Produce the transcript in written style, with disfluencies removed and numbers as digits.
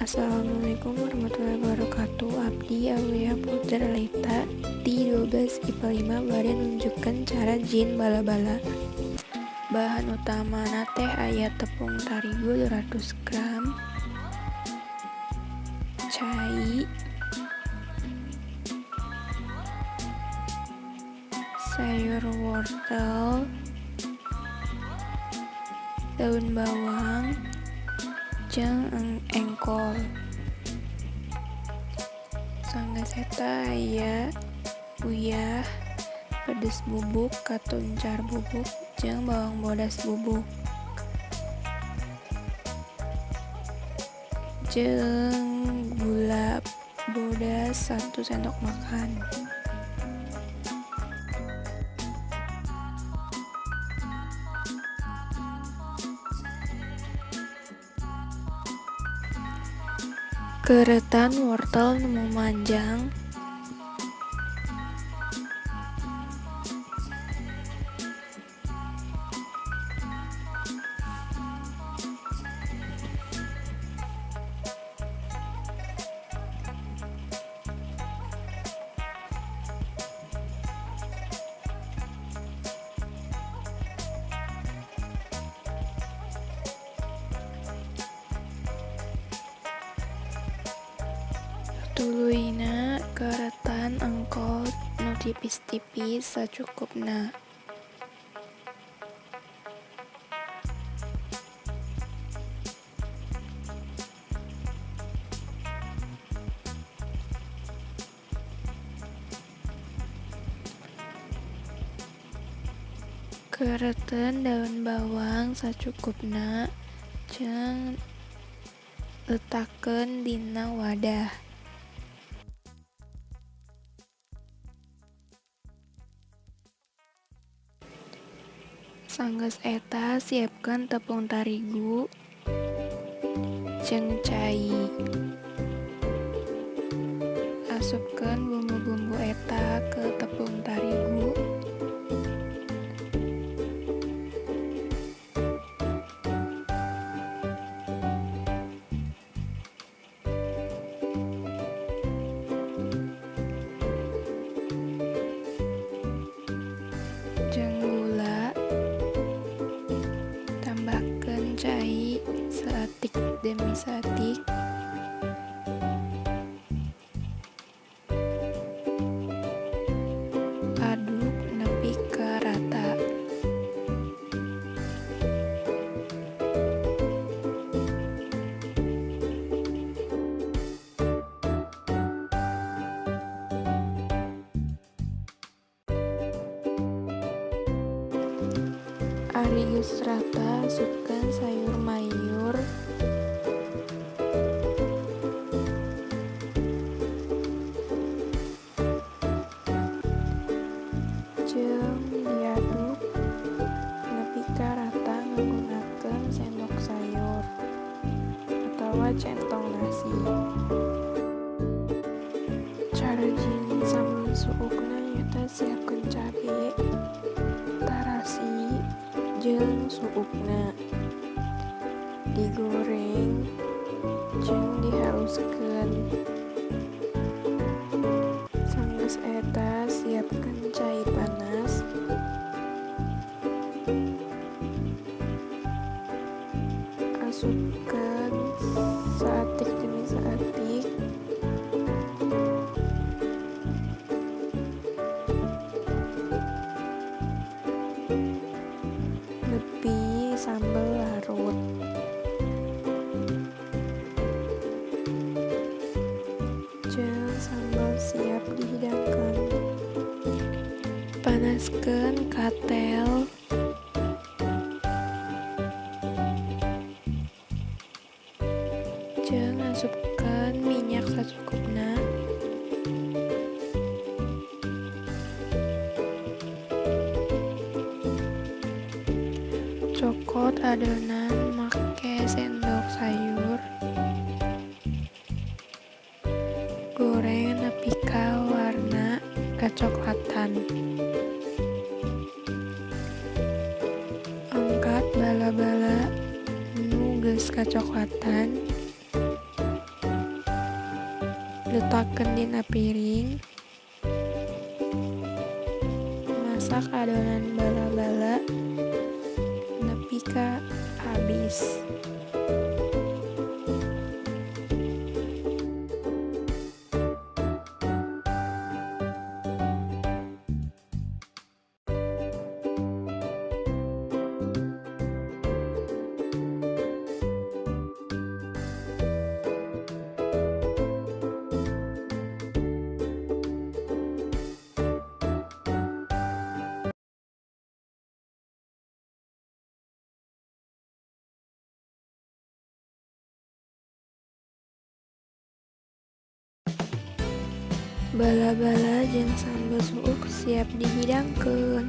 Assalamualaikum warahmatullahi wabarakatuh. Abdi Aulia Putra Lita di 12 IPA 5 bade nunjukkeun cara jin bala-bala. Bahan utamana teh aya tepung tarigu 200 gram, cai, sayur wortel, daun bawang, jeung engkol. Sanggeus eta aya uyah, pedes bubuk, katuncar bubuk, jeung bawang bodas bubuk, jeung gula bodas 1 sendok makan. Keretan wortel nu memanjang, tuluyna keretan engkol nu tipis-tipis sacukupna. Keretan daun bawang sacukupna jeung letakeun dina wadah. Sanggeus eta siapkeun tepung tarigu jeung cai. Asupkeun bumbu-bumbu eta ke tepung tarigu. Jeung gula, tambahkeun cai saeutik demi saeutik. Aduk nepi ka rata. Ari geus rata, asupkeun sayur mayur, jeung diaduk nepi ka rata nganggunakeun sendok sayur atawa centong nasi. Cara jin sambal suukna nyaeta siapkeun cabe, tarasi, jeung suukna, digoreng jeung dihaluskeun. Sanggeus eta siapkeun cai panas, asupkeun saeutik demi saeutik, nepi sambal larut. Jeung sambal siap dihidangkeun. Panaskeun katel, jeung asupkeun minyak sacukupna. Cokot adonan make sendok sayur. Goreng nepi ka warna kacoklatan. Angkat bala-bala nu geus kacoklatan. Letakkeun dina piring. Masak adonan bala-bala nepi ka habis. Bala-bala jeung sambel suuk siap dihidangkeun.